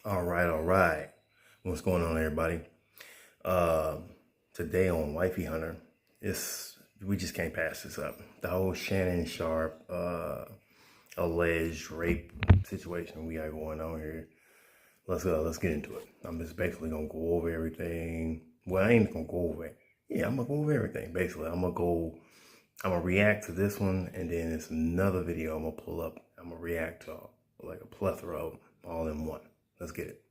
All right. What's going on, everybody? Today on Wifey Hunter, we just can't pass this up. The whole Shannon Sharpe alleged rape situation we got going on here. Let's get into it. I'm just basically gonna go over everything. Well, I ain't gonna go over it. Yeah, I'm gonna go over everything. Basically, I'm gonna react to this one, and then it's another video I'm gonna pull up. I'm gonna react to like a plethora of them all in one. Let's get it.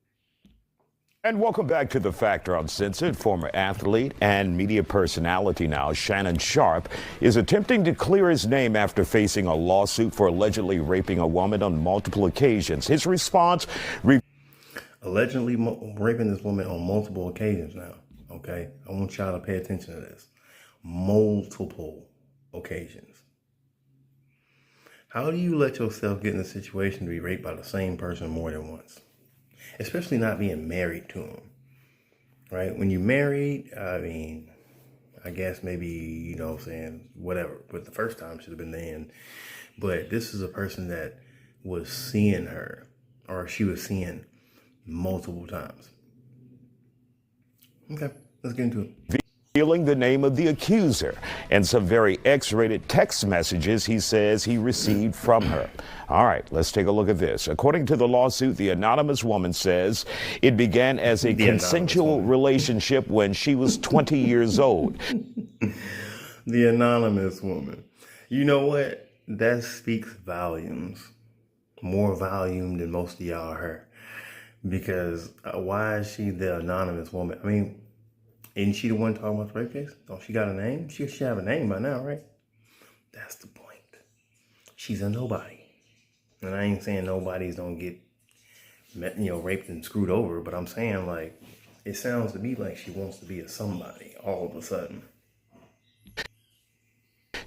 And welcome back to The Factor Uncensored. Former athlete and media personality now, Shannon Sharpe, is attempting to clear his name after facing a lawsuit for allegedly raping a woman on multiple occasions. His response... Allegedly raping this woman on multiple occasions now, okay? I want y'all to pay attention to this. Multiple occasions. How do you let yourself get in a situation to be raped by the same person more than once? Especially not being married to him, right? When you're married, I mean, I guess maybe, you know what I'm saying, whatever. But the first time should have been the end. But this is a person that was seeing her, or she was seeing multiple times. Okay, let's get into it. Revealing the name of the accuser and some very X-rated text messages he says he received from her. All right, let's take a look at this. According to the lawsuit, the anonymous woman says it began as a consensual relationship when she was 20 years old. The anonymous woman. You know what? That speaks volumes. More volume than most of y'all heard. Because why is she the anonymous woman? I mean, isn't she the one talking about the rape case? Oh, she got a name? She should have a name by now, right? That's the point. She's a nobody. And I ain't saying nobodies don't get, raped and screwed over, but I'm saying, like, it sounds to me like she wants to be a somebody all of a sudden.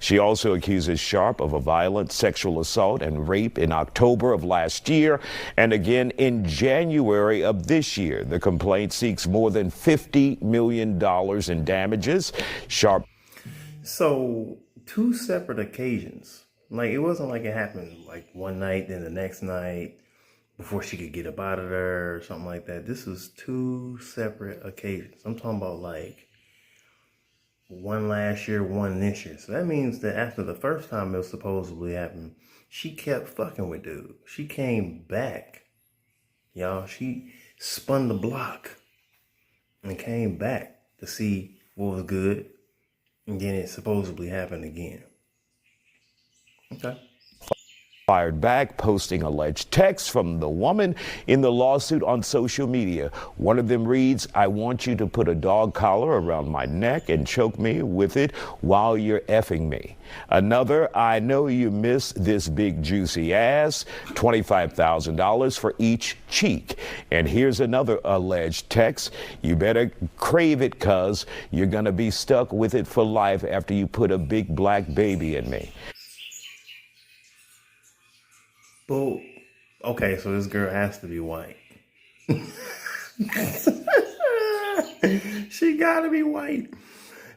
She also accuses Sharpe of a violent sexual assault and rape in October of last year and again in January of this year. The complaint seeks more than $50 million in damages. Sharpe. So, two separate occasions. Like, it wasn't like it happened like one night, then the next night before she could get up out of there or something like that. This was two separate occasions. I'm talking about like one last year, one this year. So that means that after the first time it supposedly happened, she kept fucking with dude. She came back. Y'all, she spun the block and came back to see what was good. And then it supposedly happened again. Okay. Fired back, posting alleged texts from the woman in the lawsuit on social media. One of them reads, "I want you to put a dog collar around my neck and choke me with it while you're effing me." Another, "I know you miss this big juicy ass, $25,000 for each cheek." And here's another alleged text, "You better crave it, cuz you're gonna be stuck with it for life after you put a big black baby in me." Well, okay, so this girl has to be white. She gotta be white.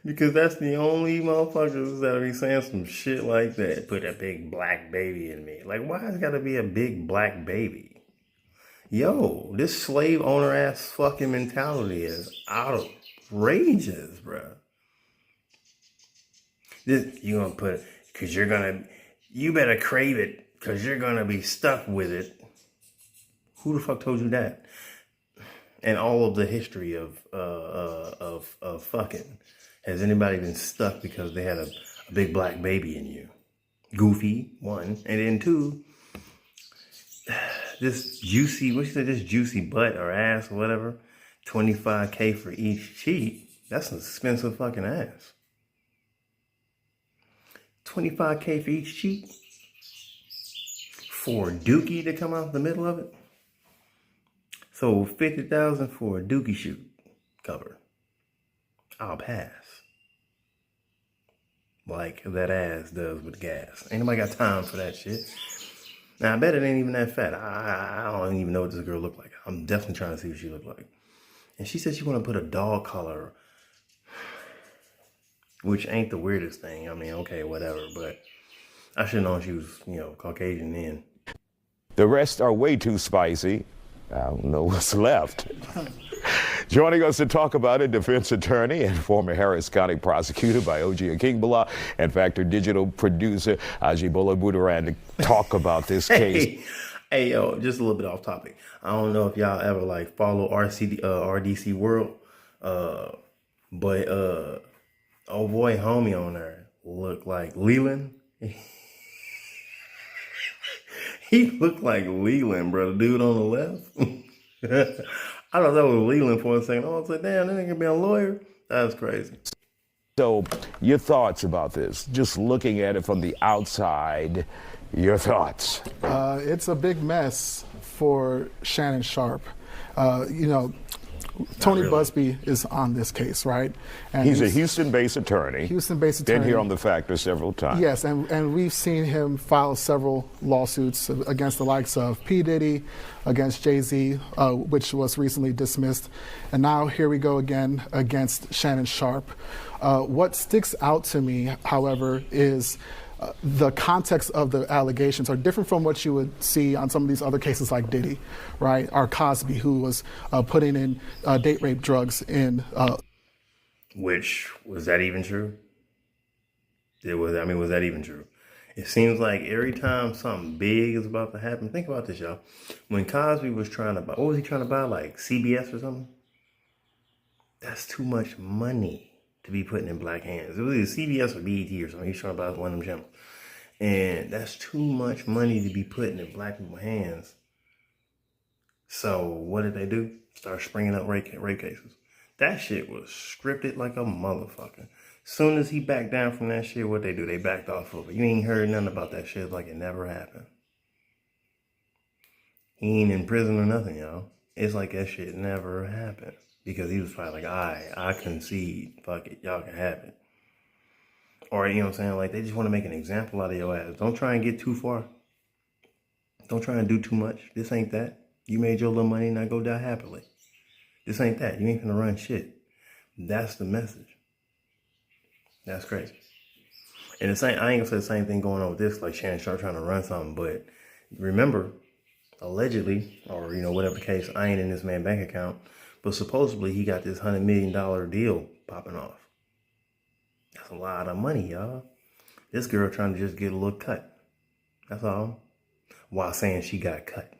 Because that's the only motherfuckers that'll be saying some shit like that. Put a big black baby in me. Like, why has it gotta be a big black baby? Yo, this slave owner ass fucking mentality is outrageous, bro. You gonna put it, cause you better crave it. Because you're going to be stuck with it. Who the fuck told you that? And all of the history of fucking. Has anybody been stuck because they had a big black baby in you? Goofy, one. And then two, this juicy butt or ass or whatever, $25K for each cheek. That's an expensive fucking ass. $25K for each cheek? For a dookie to come out the middle of it? So $50,000 for a dookie shoot cover. I'll pass. Like that ass does with gas. Ain't nobody got time for that shit. Now I bet it ain't even that fat. I don't even know what this girl looked like. I'm definitely trying to see what she looked like. And she said she want to put a dog collar, which ain't the weirdest thing. I mean, okay, whatever, but I should have known she was, Caucasian then. The rest are way too spicy. I don't know what's left. Joining us to talk about it, defense attorney and former Harris County prosecutor Bayoji Akingbala and Factor Digital producer Ajibola Budaran to talk about this case. Hey, yo, just a little bit off topic. I don't know if y'all ever like follow RDC World, but oh boy, homie on there looked like Leland. He looked like Leland, bro. The dude on the left. I thought that was Leland for a second. I was like, damn, that nigga be a lawyer. That's crazy. So, your thoughts about this? Just looking at it from the outside, your thoughts? It's a big mess for Shannon Sharpe. Tony really. Busby is on this case, right? And He's a Houston-based attorney. Houston-based attorney. Been here on The Factor several times. Yes, and we've seen him file several lawsuits against the likes of P. Diddy, against Jay-Z, which was recently dismissed. And now here we go again against Shannon Sharpe. What sticks out to me, however, is the context of the allegations are different from what you would see on some of these other cases like Diddy, right? Or Cosby, who was putting in date rape drugs in. Which, was that even true? Was that even true? It seems like every time something big is about to happen, think about this, y'all. When Cosby was trying to buy, what was he trying to buy? Like CBS or something? That's too much money to be putting in black hands. It was either CBS or BET or something. He's trying to buy one of them channels. And that's too much money to be putting in black people's hands. So what did they do? Start springing up rape cases. That shit was scripted like a motherfucker. Soon as he backed down from that shit, what they do? They backed off of it. You ain't heard nothing about that shit like it never happened. He ain't in prison or nothing, y'all. It's like that shit never happened. Because he was probably like, I concede. Fuck it. Y'all can have it. Or, you know what I'm saying? Like, they just want to make an example out of your ass. Don't try and get too far. Don't try and do too much. This ain't that. You made your little money, now go die happily. This ain't that. You ain't gonna run shit. That's the message. That's crazy. And the same, I ain't gonna say the same thing going on with this, like Shannon Sharpe trying to run something, but remember, allegedly, or, whatever the case, I ain't in this man's bank account, but supposedly he got this $100 million deal popping off. That's a lot of money, y'all. This girl trying to just get a little cut. That's all. While saying she got cut.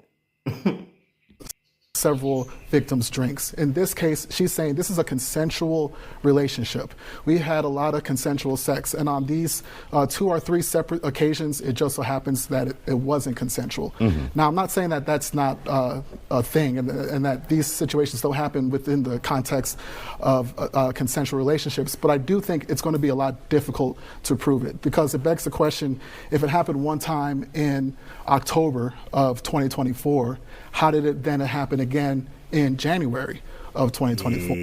Several victims' drinks. In this case, she's saying this is a consensual relationship. We had a lot of consensual sex, and on these 2 or 3 separate occasions, it just so happens that it wasn't consensual. Mm-hmm. Now, I'm not saying that that's not a thing, and that these situations don't happen within the context of consensual relationships, but I do think it's going to be a lot difficult to prove it, because it begs the question, if it happened one time in October of 2024, how did it then happen again in January of 2024?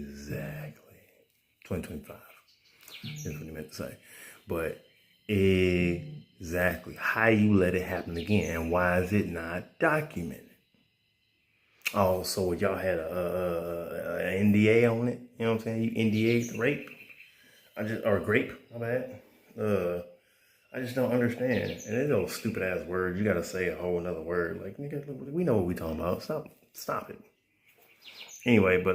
Exactly. 2025 is what he meant to say. But exactly. How you let it happen again, and why is it not documented? Oh, so y'all had a NDA on it? You know what I'm saying? You NDA'd rape? Or grape, my bad. I just don't understand. And it's those stupid ass words. You gotta say a whole another word. Like, nigga, we know what we talking about. Stop it. Anyway, but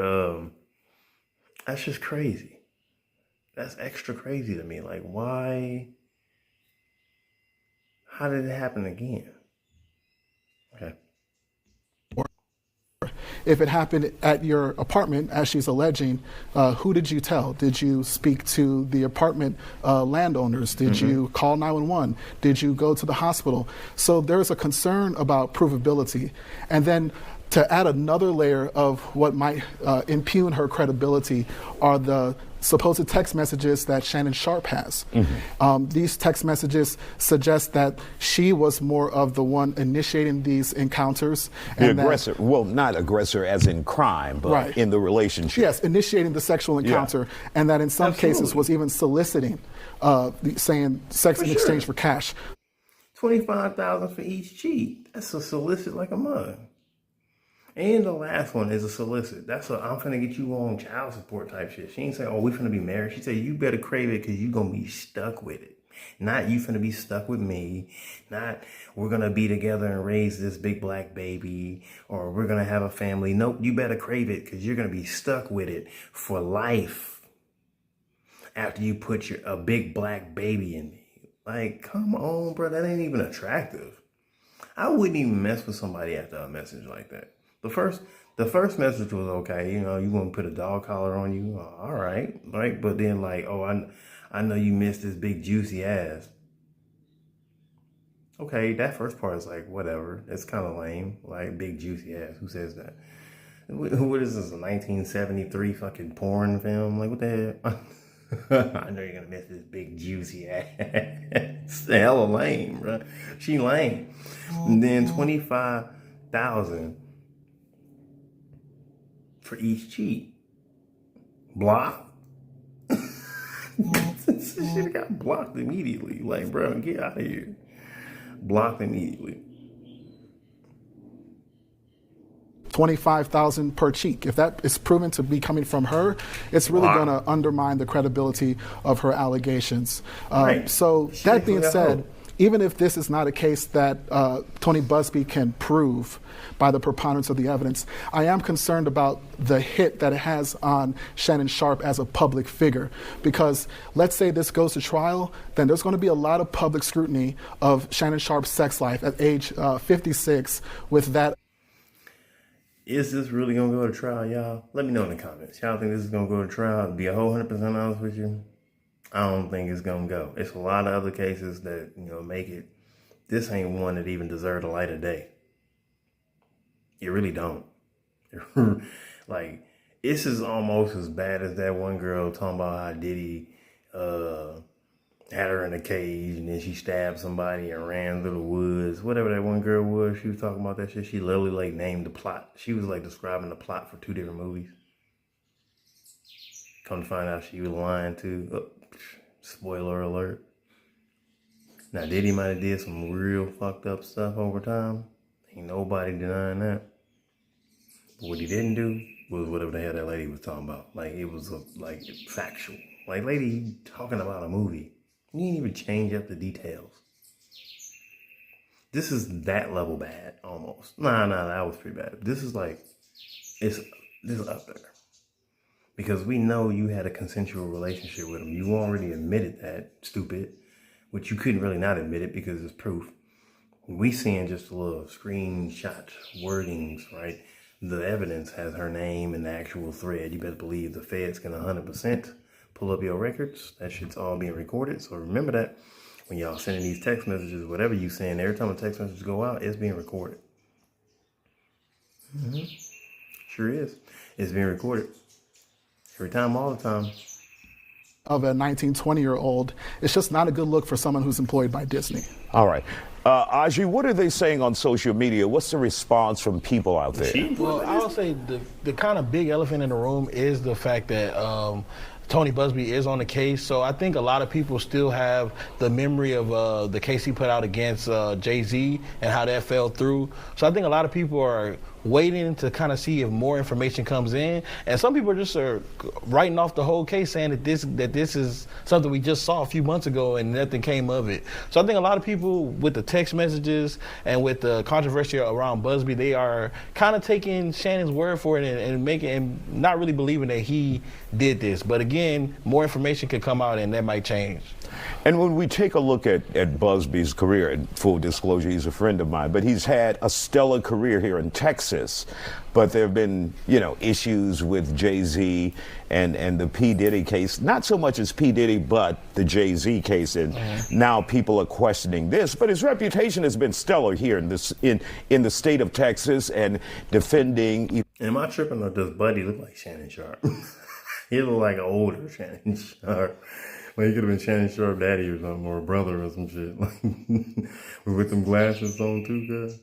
that's just crazy. That's extra crazy to me. Like, why? How did it happen again? Okay. If it happened at your apartment, as she's alleging, who did you tell? Did you speak to the apartment landowners? Did you call 911? Did you go to the hospital? So there's a concern about provability. And then to add another layer of what might impugn her credibility are the supposed text messages that Shannon Sharpe has. These text messages suggest that she was more of the one initiating these encounters. The aggressor, well, not aggressor as in crime, but in the relationship. Yes, initiating the sexual encounter, and that in some cases was even soliciting, saying sex in exchange for cash. $25,000 for each cheat. That's a solicit like a mug. And the last one is a solicit. That's a I'm finna get you on child support type shit. She ain't say, oh, we finna be married. She said, you better crave it because you gonna be stuck with it. Not you finna be stuck with me. Not we're gonna be together and raise this big black baby, or we're gonna have a family. Nope, you better crave it because you're gonna be stuck with it for life after you put a big black baby in me. Like, come on, bro, that ain't even attractive. I wouldn't even mess with somebody after a message like that. The first message was okay, you know, you want to put a dog collar on you, all right, right? But then like, oh, I know you missed this big juicy ass. Okay, that first part is like, whatever. It's kind of lame. Like, big juicy ass. Who says that? What is this, a 1973 fucking porn film? Like, what the hell? I know you're going to miss this big juicy ass. It's hella lame, bro. She lame. And then 25,000 for each cheat. Block. This shit got blocked immediately. Like, bro, get out of here. Blocked immediately. 25,000 per cheek. If that is proven to be coming from her, it's really going to undermine the credibility of her allegations. Right. So that being said, even if this is not a case that Tony Buzbee can prove by the preponderance of the evidence, I am concerned about the hit that it has on Shannon Sharpe as a public figure. Because let's say this goes to trial, then there's going to be a lot of public scrutiny of Shannon Sharpe's sex life at age 56 with that. Is this really going to go to trial, y'all? Let me know in the comments. Y'all think this is going to go to trial? To be a whole 100% honest with you, I don't think it's going to go. It's a lot of other cases that, you know, make it. This ain't one that even deserve the light of day. You really don't. Like, this is almost as bad as that one girl talking about how Diddy had her in a cage and then she stabbed somebody and ran through the woods. Whatever that one girl was, she was talking about that shit. She literally like named the plot. She was like describing the plot for 2 different movies. Come to find out she was lying too. Oh, spoiler alert. Now Diddy might have did some real fucked up stuff over time. Ain't nobody denying that. But what he didn't do was whatever the hell that lady was talking about. Like, it was like factual. Like, lady talking about a movie. You didn't even change up the details. This is that level bad, almost. Nah, that was pretty bad. This is like, this is up there. Because we know you had a consensual relationship with him. You already admitted that, stupid. Which you couldn't really not admit it because it's proof. We seeing just a little screenshot wordings, right? The evidence has her name in the actual thread. You better believe the feds can 100% pull up your records. That shit's all being recorded. So remember that when y'all sending these text messages, whatever you saying, every time a text message go out, it's being recorded. Sure is. It's being recorded. Every time, all the time. Of a 19, 20-year-old, it's just not a good look for someone who's employed by Disney. All right. Aji, what are they saying on social media? What's the response from people out there? Well, I would say the kind of big elephant in the room is the fact that Tony Buzbee is on the case. So I think a lot of people still have the memory of the case he put out against Jay-Z and how that fell through. So I think a lot of people are waiting to kind of see if more information comes in, and some people just are writing off the whole case, saying that this is something we just saw a few months ago and nothing came of it. So I think a lot of people with the text messages and with the controversy around Buzbee, they are kind of taking Shannon's word for it and not really believing that he did this. But again, more information could come out and that might change. And when we take a look at Buzbee's career, and full disclosure, he's a friend of mine, but he's had a stellar career here in Texas. But there have been, issues with Jay-Z and the P. Diddy case. Not so much as P. Diddy, but the Jay-Z case. And now people are questioning this. But his reputation has been stellar here in the state of Texas and defending. Am I tripping, or does Buddy look like Shannon Sharpe? He look like an older Shannon Sharpe. Like, he could have been Shannon Sharpe daddy or something, or a brother or some shit. Like, with them glasses on too, guys.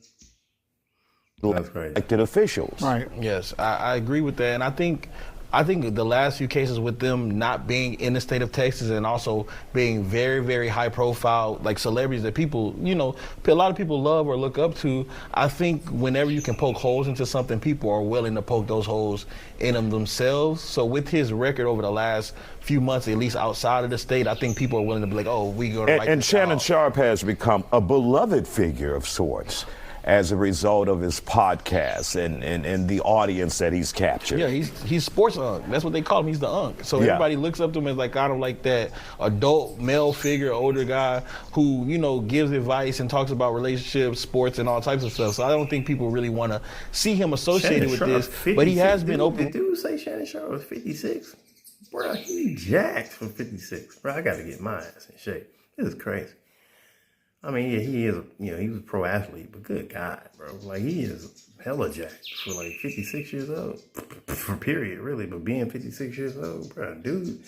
That's crazy. Elected officials. Right. Yes, I agree with that. And I think I think the last few cases with them not being in the state of Texas and also being very, very high profile, like celebrities that people, a lot of people love or look up to, I think whenever you can poke holes into something, people are willing to poke those holes in them themselves. So with his record over the last few months, at least outside of the state, I think people are willing to be like, oh, we go to And Shannon Sharpe has become a beloved figure of sorts as a result of his podcast and the audience that he's captured. Yeah, he's sports unk. That's what they call him. He's the unk. So everybody looks up to him as like kind of like that adult male figure, older guy who, gives advice and talks about relationships, sports, and all types of stuff. So I don't think people really want to see him associated with this. But he has been open. Did dude say Shannon Sharpe was 56? Bro, he jacked from 56. Bro, I got to get my ass in shape. This is crazy. I mean, yeah, he is, he was a pro athlete, but good God, bro. Like, he is hella jacked for like 56 years old. For period, really. But being 56 years old, bro, dude,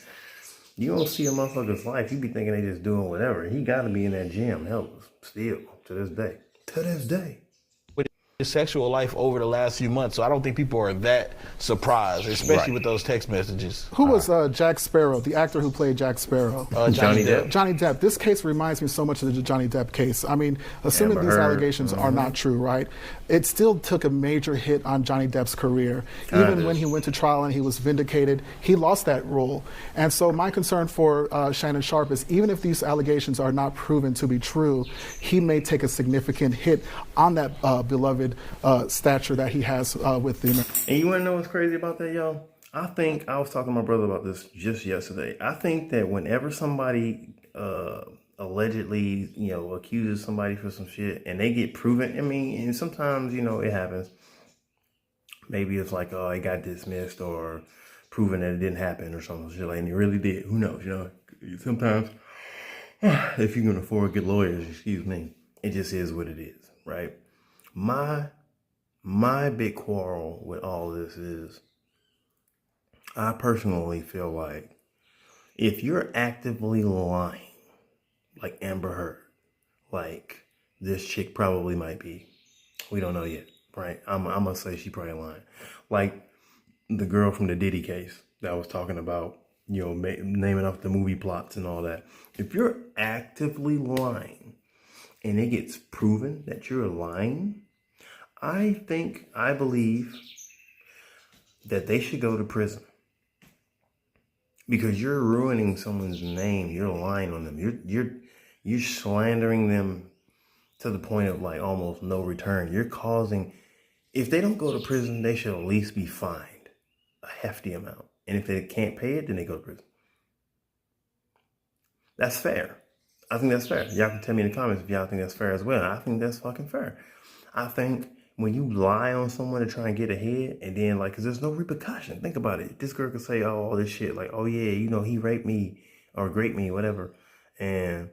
you don't see a motherfucker's life. You be thinking they just doing whatever. He got to be in that gym, hella, still, to this day. To this day. His sexual life over the last few months, so I don't think people are that surprised, especially with those text messages. Who was Jack Sparrow, the actor who played Jack Sparrow? Johnny Depp. Johnny Depp. This case reminds me so much of the Johnny Depp case. I mean, assuming these allegations are not true, right? It still took a major hit on Johnny Depp's career. Even when he went to trial and he was vindicated, he lost that role. And so my concern for Shannon Sharpe is even if these allegations are not proven to be true, he may take a significant hit on that beloved stature that he has with the. And you want to know what's crazy about that, y'all? I think I was talking to my brother about this just yesterday. I think that whenever somebody allegedly, accuses somebody for some shit and they get proven, I mean, and sometimes, it happens. Maybe it's like, oh, it got dismissed or proven that it didn't happen or something shit like, and it really did. Who knows? Sometimes if you can afford good lawyers, excuse me, it just is what it is, right? My big quarrel with all this is I personally feel like if you're actively lying, like Amber Heard, like this chick probably might be, we don't know yet, right? I'm gonna say she probably lying. Like the girl from the Diddy case that I was talking about, naming off the movie plots and all that. If you're actively lying and it gets proven that you're lying, I believe that they should go to prison because you're ruining someone's name. You're lying on them. You're slandering them to the point of like almost no return. You're causing, if they don't go to prison, they should at least be fined a hefty amount. And if they can't pay it, then they go to prison. That's fair. I think that's fair. Y'all can tell me in the comments if y'all think that's fair as well. I think that's fucking fair. I think when you lie on someone to try and get ahead, and then like, cause there's no repercussion. Think about it. This girl could say, oh, all this shit, like, oh yeah, he raped me or raped me, whatever, and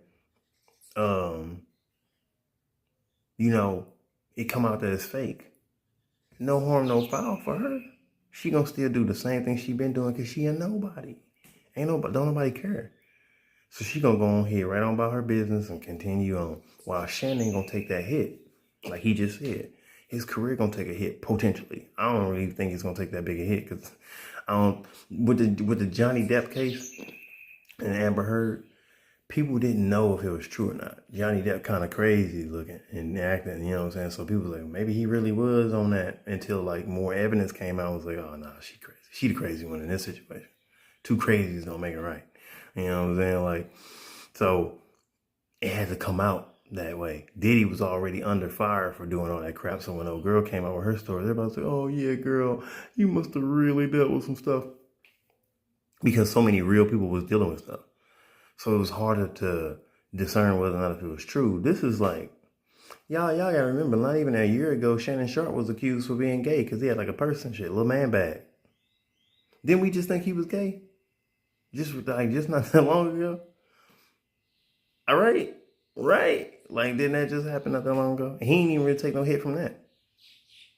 it come out that it's fake. No harm, no foul for her. She gonna still do the same thing she been doing, cause she a nobody. Don't nobody care. So she gonna go on here right on about her business and continue on, while Shannon gonna take that hit, like he just said. His career gonna take a hit potentially. I don't really think he's gonna take that big a hit because with the Johnny Depp case and Amber Heard, people didn't know if it was true or not. Johnny Depp kind of crazy looking and acting, you know what I'm saying? So people was like, maybe he really was on that until like more evidence came out. I was like, oh no, she crazy. She the crazy one in this situation. Two crazies don't make it right. You know what I'm saying? Like, so it had to come out that way. Diddy was already under fire for doing all that crap. So when old girl came out with her story, everybody said, oh yeah, girl, you must have really dealt with some stuff. Because so many real people was dealing with stuff. So it was harder to discern whether or not if it was true. This is like, y'all gotta remember, not even a year ago, Shannon Sharpe was accused for being gay because he had like a purse and shit, little man bag. Didn't we just think he was gay? Just not that long ago? All right. Right. Like, didn't that just happen not that long ago? He ain't even really take no hit from that.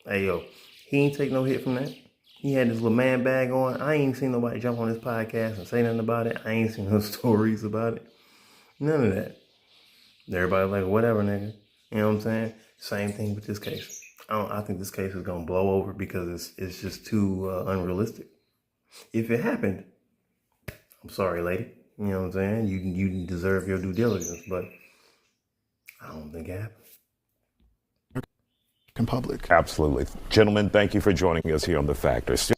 Hey, yo, he ain't take no hit from that. He had this little man bag on. I ain't seen nobody jump on this podcast and say nothing about it. I ain't seen no stories about it. None of that. Everybody like, whatever, nigga. You know what I'm saying? Same thing with this case. I think this case is going to blow over because it's just too unrealistic. If it happened, I'm sorry, lady. You know what I'm saying? You deserve your due diligence, but I don't think it happened. In public. Absolutely. Gentlemen, thank you for joining us here on The Factor.